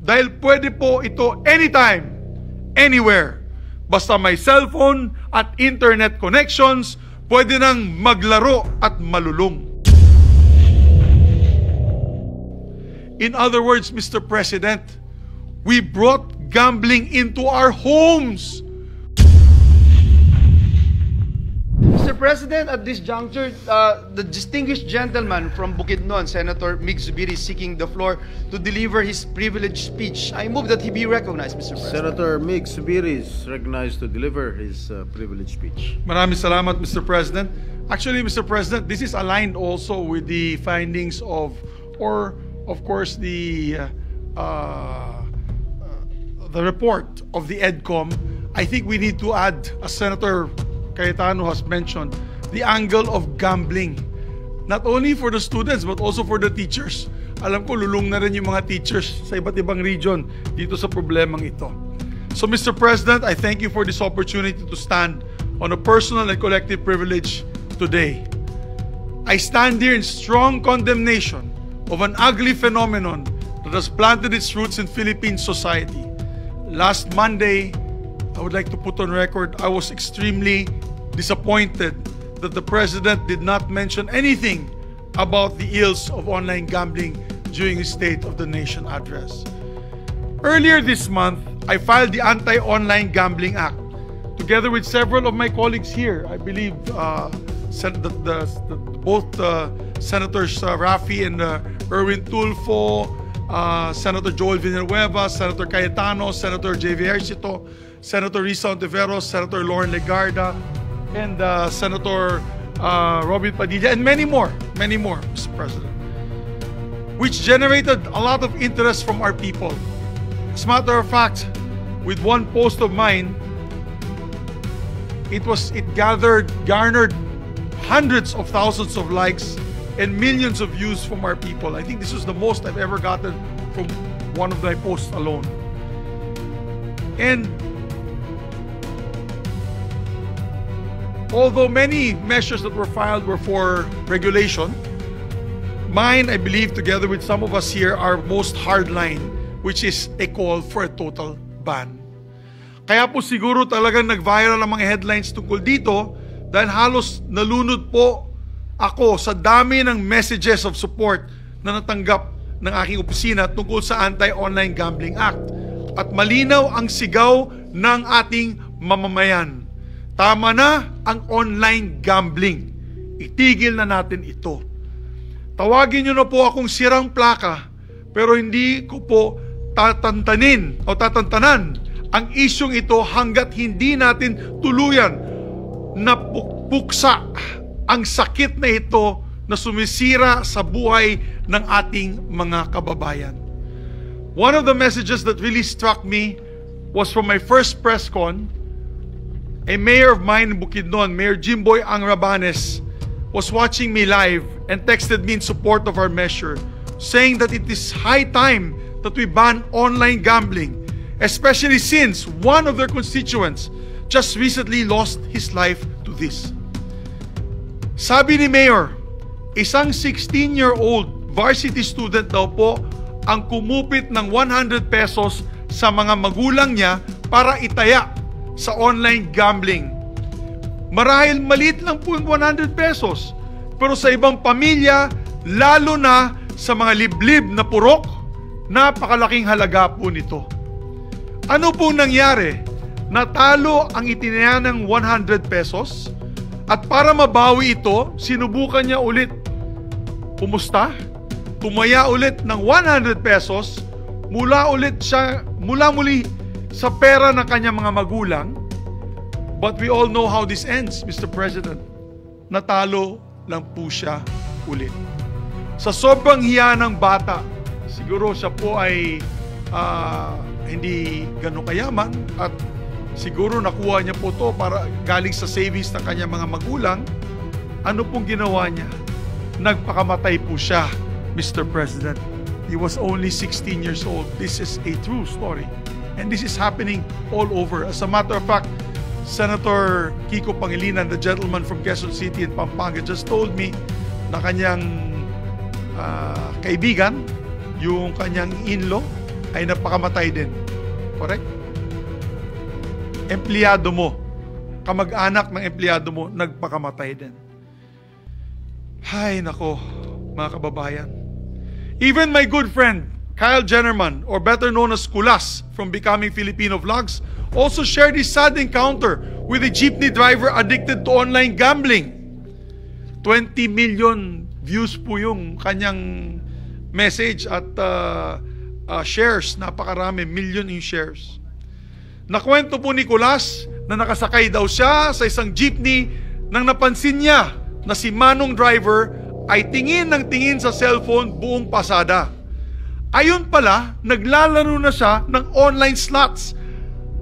Dahil pwede po ito anytime, anywhere. Basta may cellphone at internet connections, pwede nang maglaro at malulong. In other words, Mr. President, we brought gambling into our homes. Mr. President, at this juncture, the distinguished gentleman from Bukidnon, Senator Mig Zubiri, is seeking the floor to deliver his privileged speech. I move that he be recognized, Mr. President. Senator Mig Zubiri is recognized to deliver his privileged speech. Maraming salamat, Mr. President. Actually, Mr. President, this is aligned also with the findings of course, the report of the EDCOM. I think we need to add, as Senator Cayetano has mentioned, the angle of gambling. Not only for the students, but also for the teachers. Alam ko, lulong na rin yung mga teachers sa iba't ibang region dito sa problemang ito. So, Mr. President, I thank you for this opportunity to stand on a personal and collective privilege today. I stand here in strong condemnation of an ugly phenomenon that has planted its roots in Philippine society. Last Monday, I would like to put on record, I was extremely disappointed that the President did not mention anything about the ills of online gambling during his State of the Nation address. Earlier this month, I filed the Anti-Online Gambling Act together with several of my colleagues here. I believe both Senators Rafi and Erwin Tulfo, Senator Joel Villanueva, Senator Cayetano, Senator J.V. Ejercito, Senator Risa Ontiveros, Senator Lauren Legarda, and Senator Robin Padilla, and many more, Mr. President, which generated a lot of interest from our people. As a matter of fact, with one post of mine, it garnered hundreds of thousands of likes and millions of views from our people. I think this was the most I've ever gotten from one of my posts alone. And although many measures that were filed were for regulation, mine, I believe, together with some of us here, are most hardline, which is a call for a total ban. Kaya po siguro talagang nag-viral ang mga headlines tungkol dito dahil halos nalunod po ako sa dami ng messages of support na natanggap ng aking opisina tungkol sa Anti-Online Gambling Act. At malinaw ang sigaw ng ating mamamayan. Tama na ang online gambling. Itigil na natin ito. Tawagin niyo na po akong sirang plaka, pero hindi ko po tatantanan ang isyong ito hanggat hindi natin tuluyan na puksa ang sakit na ito na sumisira sa buhay ng ating mga kababayan. One of the messages that really struck me was from my first press con. A mayor of mine in Bukidnon, Mayor Jimboy Angrabanes, was watching me live and texted me in support of our measure, saying that it is high time that we ban online gambling, especially since one of their constituents just recently lost his life to this. Sabi ni Mayor, isang 16-year-old varsity student daw po ang kumupit ng 100 pesos sa mga magulang niya para itaya sa online gambling. Marahil maliit lang po yung 100 pesos, pero sa ibang pamilya, lalo na sa mga liblib na purok, napakalaking halaga po nito. Ano pong nangyari? Natalo ang itinaya ng 100 pesos at para mabawi ito, sinubukan niya ulit. Kumusta? Tumaya ulit ng 100 pesos mula muli sa pera ng kanyang mga magulang. But we all know how this ends, Mr. President. Natalo lang po siya ulit. Sa sobrang hiya ng bata, siguro siya po ay hindi gano'ng kayaman at siguro nakuha niya po to para galing sa savings ng kanyang mga magulang. Ano pong ginawa niya? Nagpakamatay po siya, Mr. President. He was only 16 years old. This is a true story. And this is happening all over. As a matter of fact, Senator Kiko Pangilinan, the gentleman from Quezon City and Pampanga, just told me na kanyang kaibigan, yung kanyang in-law, ay napakamatay din. Correct? Empleyado mo, kamag-anak ng empleyado mo, nagpakamatay din. Hay nako, mga kababayan. Even my good friend, Kyle Jennerman, or better known as Kulas from Becoming Filipino Vlogs, also shared his sad encounter with a jeepney driver addicted to online gambling. 20 million views po yung kanyang message at shares, napakarami, million in shares. Nakwento po ni Kulas na nakasakay daw siya sa isang jeepney nang napansin niya na si Manong driver ay tingin ng tingin sa cellphone buong pasada. Ayun pala, naglalaro na siya ng online slots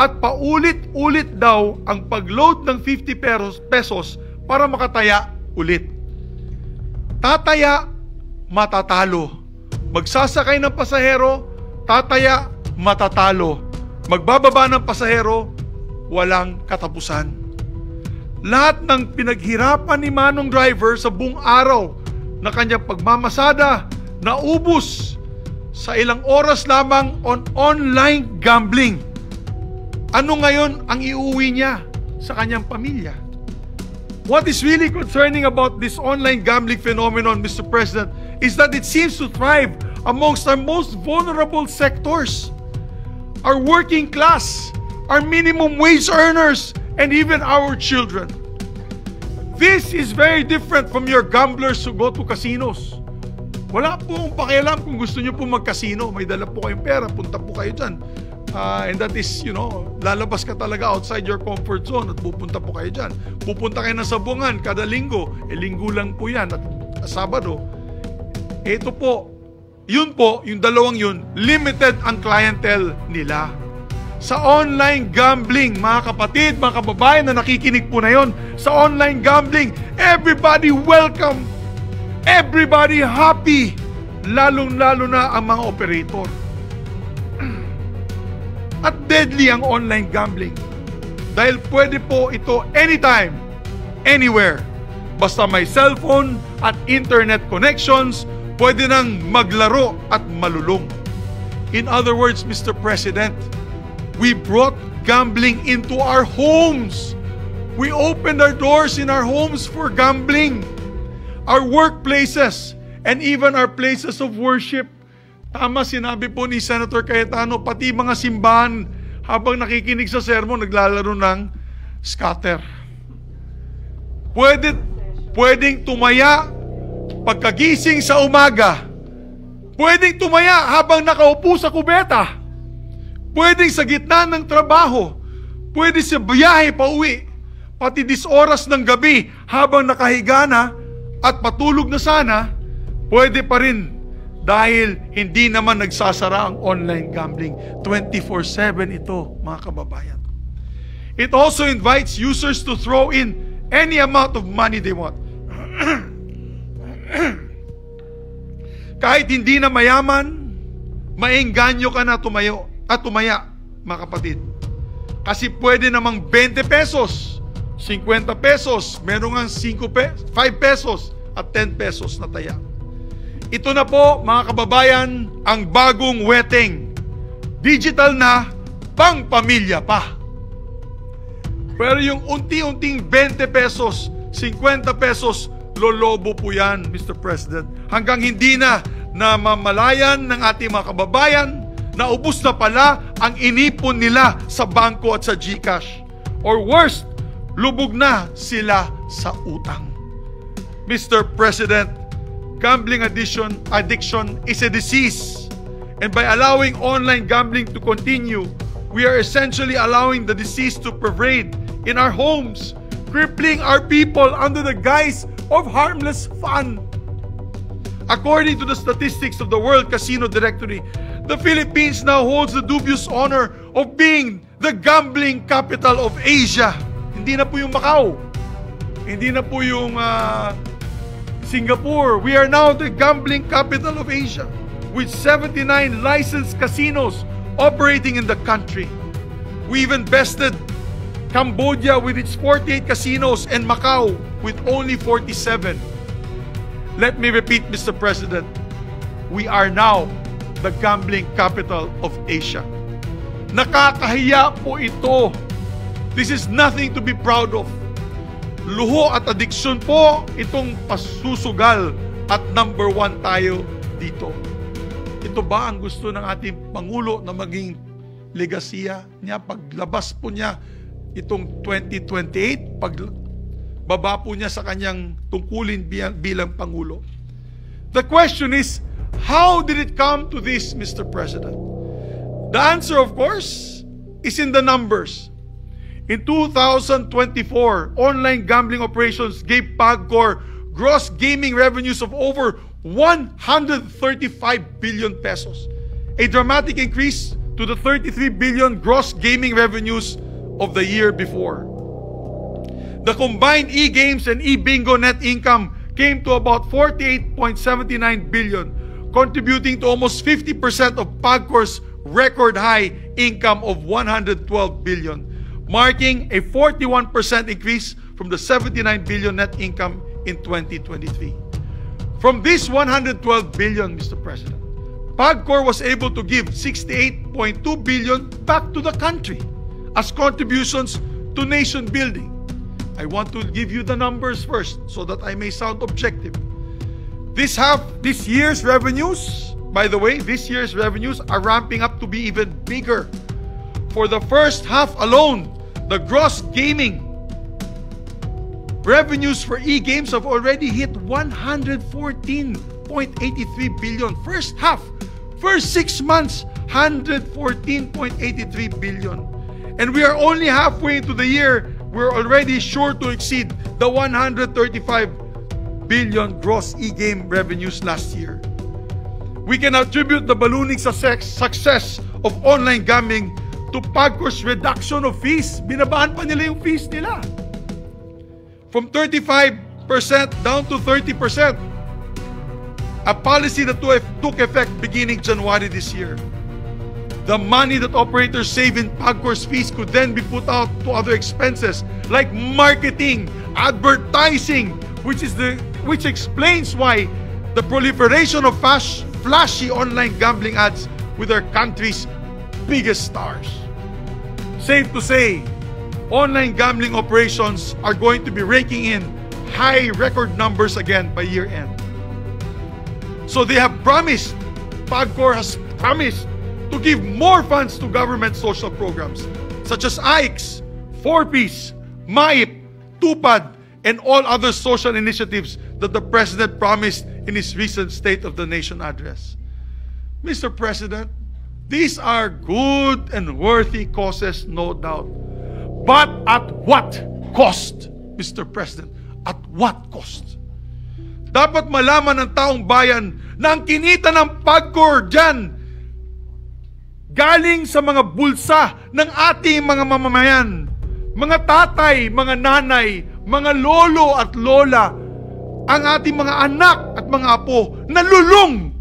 at paulit-ulit daw ang pag-load ng 50 pesos para makataya ulit. Tataya, matatalo. Magsasakay ng pasahero, tataya, matatalo. Magbababa ng pasahero, walang katapusan. Lahat ng pinaghirapan ni Manong driver sa buong araw na kanyang pagmamasada, naubos sa ilang oras lamang on online gambling. Ano ngayon ang iuwi niya sa kanyang pamilya? What is really concerning about this online gambling phenomenon, Mr. President, is that it seems to thrive amongst our most vulnerable sectors. Our working class, our minimum wage earners, and even our children. This is very different from your gamblers who go to casinos. Wala pong pakialam kung gusto nyo po mag-casino. May dala po kayong pera, punta po kayo dyan. And that is, lalabas ka talaga outside your comfort zone at pupunta po kayo dyan. Pupunta kayo ng Sabungan kada linggo. Linggo lang po yan at Sabado. Ito po, yun po, yung dalawang yun, limited ang clientele nila. Sa online gambling, mga kapatid, mga kababayan na nakikinig po na yun, sa online gambling, everybody welcome, everybody happy, lalong-lalo na ang mga operator. At deadly ang online gambling dahil pwede po ito anytime, anywhere. Basta may cellphone at internet connections, pwede nang maglaro at malulong. In other words, Mr. President, we brought gambling into our homes. We opened our doors in our homes for gambling. Our workplaces and even our places of worship. Tama sinabi po ni Senator Cayetano, pati mga simbahan habang nakikinig sa sermon, naglalaro ng scatter. Pwedeng tumaya pagkagising sa umaga. Pwedeng tumaya habang nakaupo sa kubeta. Pwedeng sa gitna ng trabaho. Pwede sa biyahe pa uwi. Pati 10 oras ng gabi habang nakahiga na at patulog na sana, pwede pa rin dahil hindi naman nagsasara ang online gambling. 24/7 ito, mga kababayan. It also invites users to throw in any amount of money they want. Kahit hindi na mayaman, maengganyo ka na tumaya, mga kapatid. Kasi pwede namang 20 pesos, 50 pesos, meron nga 5 pesos at 10 pesos na taya. Ito na po, mga kababayan, ang bagong weteng. Digital na, pang pamilya pa. Pero yung unti-unting 20 pesos, 50 pesos, lolobo po yan, Mr. President. Hanggang hindi na mamalayan ng ating mga kababayan, naubos na pala ang inipon nila sa bangko at sa GCash. Or worst, lubog na sila sa utang. Mr. President, gambling addiction is a disease. And by allowing online gambling to continue, we are essentially allowing the disease to pervade in our homes, crippling our people under the guise of harmless fun. According to the statistics of the World Casino Directory, the Philippines now holds the dubious honor of being the gambling capital of Asia. Hindi na po yung Macau. Hindi na po yung Singapore. We are now the gambling capital of Asia with 79 licensed casinos operating in the country. We even bested Cambodia with its 48 casinos and Macau with only 47. Let me repeat, Mr. President, we are now the gambling capital of Asia. Nakakahiya po ito. This is nothing to be proud of. Luho at addiction po itong pasusugal at number 1 tayo dito. Ito ba ang gusto ng ating Pangulo na maging legasiya niya paglabas po niya itong 2028, pagbaba po niya sa kanyang tungkulin bilang Pangulo? The question is, how did it come to this, Mr. President? The answer, of course, is in the numbers. In 2024, online gambling operations gave PAGCOR gross gaming revenues of over 135 billion pesos, a dramatic increase to the 33 billion gross gaming revenues of the year before. The combined e-games and e-bingo net income came to about 48.79 billion, contributing to almost 50% of PAGCOR's record high income of 112 billion, marking a 41% increase from the 79 billion net income in 2023. From this 112 billion, Mr. President, PAGCOR was able to give 68.2 billion back to the country as contributions to nation building. I want to give you the numbers first so that I may sound objective. This year's revenues, by the way, this year's revenues are ramping up to be even bigger. For the first half alone, the gross gaming revenues for e-games have already hit 114.83 billion. First half, first 6 months, 114.83 billion. And we are only halfway into the year. We're already sure to exceed the 135 billion gross e-game revenues last year. We can attribute the ballooning success of online gambling to PAGCOR's reduction of fees. Binabaan pa nila yung fees nila. From 35% down to 30%. A policy that took effect beginning January this year. The money that operators save in PAGCOR's fees could then be put out to other expenses like marketing, advertising, which explains why the proliferation of flashy online gambling ads with our country's biggest stars. Safe to say, online gambling operations are going to be raking in high record numbers again by year end. So they have promised, PAGCOR has promised to give more funds to government social programs such as AICS, 4Ps, MAIP, TUPAD, and all other social initiatives that the President promised in his recent State of the Nation address. Mr. President, these are good and worthy causes, no doubt. But at what cost, Mr. President? At what cost? Dapat malaman ng taong bayan na ang kinita ng PAGCOR dyan galing sa mga bulsa ng ating mga mamamayan, mga tatay, mga nanay, mga lolo at lola, ang ating mga anak at mga apo na lulong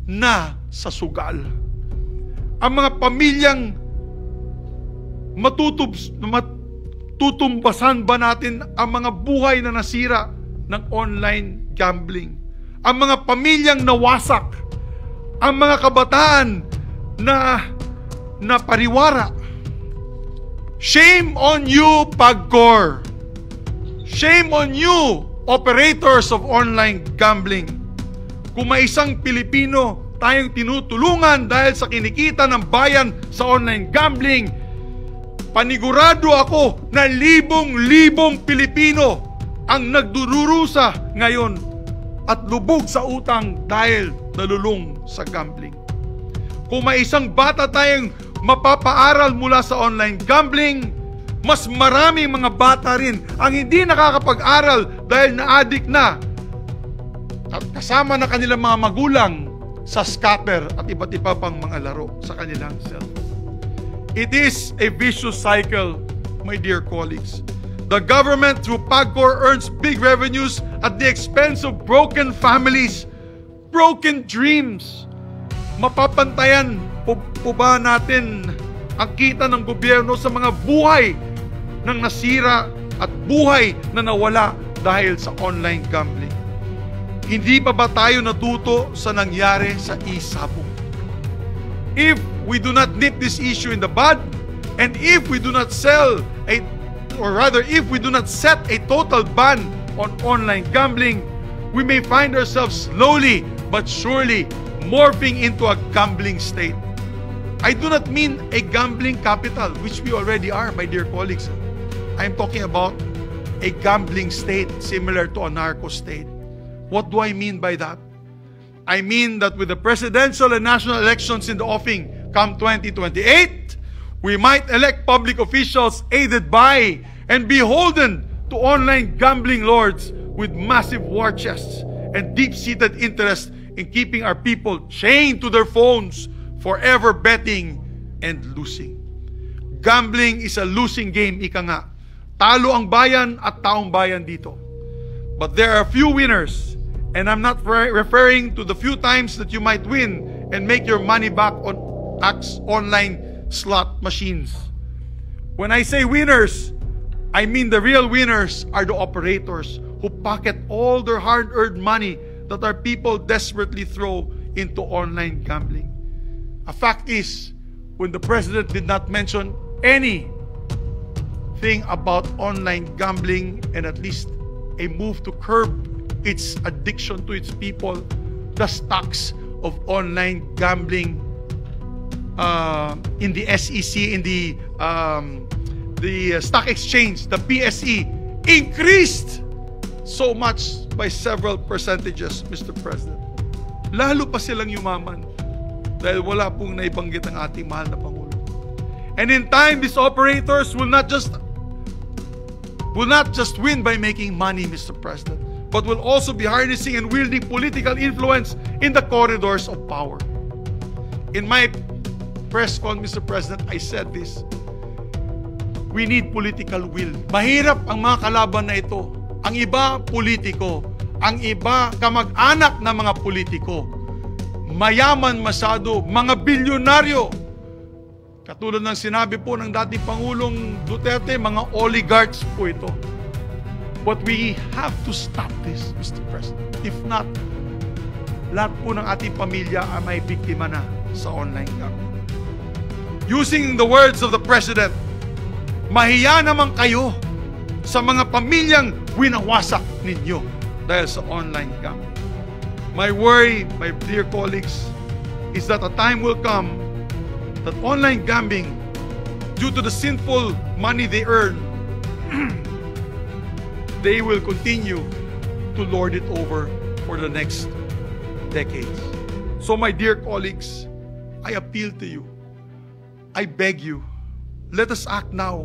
na sa sugal. Ang mga pamilyang matutumbasan ba natin ang mga buhay na nasira ng online gambling? Ang mga pamilyang nawasak, ang mga kabataan na pariwara. Shame on you, PAGCOR. Shame on you, operators of online gambling. Kung may isang Pilipino tayong tinutulungan dahil sa kinikita ng bayan sa online gambling, panigurado ako na libong-libong Pilipino ang nagdururusa ngayon at lubog sa utang dahil nalulung sa gambling. Kung may isang bata tayong mapapaaral mula sa online gambling, mas maraming mga bata rin ang hindi nakakapag-aral dahil na-addict na at kasama na kanilang mga magulang sa scatter at iba't iba pang mga laro sa kanilang cellphone. It is a vicious cycle, my dear colleagues. The government through PAGCOR earns big revenues at the expense of broken families, broken dreams. Mapapantayan po ba natin ang kita ng gobyerno sa mga buhay ng nasira at buhay na nawala dahil sa online gambling? Hindi pa ba tayo natuto sa nangyari sa e-sabong? if we do not nip this issue in the bud, and if we do not if we do not set a total ban on online gambling, we may find ourselves slowly but surely morphing into a gambling state. I do not mean a gambling capital, which we already are, my dear colleagues. I am talking about a gambling state similar to a narco state. What do I mean by that? I mean that with the presidential and national elections in the offing come 2028, we might elect public officials aided by and beholden to online gambling lords with massive war chests and deep-seated interest in keeping our people chained to their phones, forever betting and losing. Gambling is a losing game, ika nga. Talo ang bayan at taong bayan dito. But there are few winners, and I'm not referring to the few times that you might win and make your money back on online slot machines. When I say winners, I mean the real winners are the operators who pocket all their hard-earned money that our people desperately throw into online gambling. A fact is, when the president did not mention anything about online gambling and at least a move to curb its addiction to its people, the stocks of online gambling in the SEC, in the stock exchange, the PSE, increased so much by several percentages, Mr. President. Lalo pa silang yumaman dahil wala pong naibanggit ang ating mahal na Pangulo. And in time, these operators will not just win by making money, Mr. President, but will also be harnessing and wielding political influence in the corridors of power. In my press con, Mr. President, I said this: we need political will. Mahirap ang mga kalaban na ito. Ang iba, politiko. Ang iba, kamag-anak na mga politiko. Mayaman masyado, mga bilyonaryo. Katulad ng sinabi po ng dating Pangulong Duterte, mga oligarchs po ito. But we have to stop this, Mr. President. If not, lahat po ng ating pamilya ay may biktima na sa online gambling. Using the words of the President, mahiya naman kayo sa mga pamilyang winawasak ninyo dahil sa online gambling. My worry, my dear colleagues, is that a time will come that online gambling, due to the sinful money they earn, they will continue to lord it over for the next decades. So my dear colleagues, I appeal to you. I beg you, let us act now.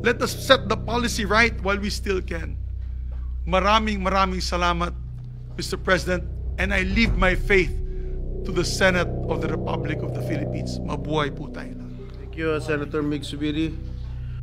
Let us set the policy right while we still can. Maraming salamat, Mr. President, and I leave my faith to the Senate of the Republic of the Philippines. Mabuhay po tayo. Thank you, Senator Mig Zubiri.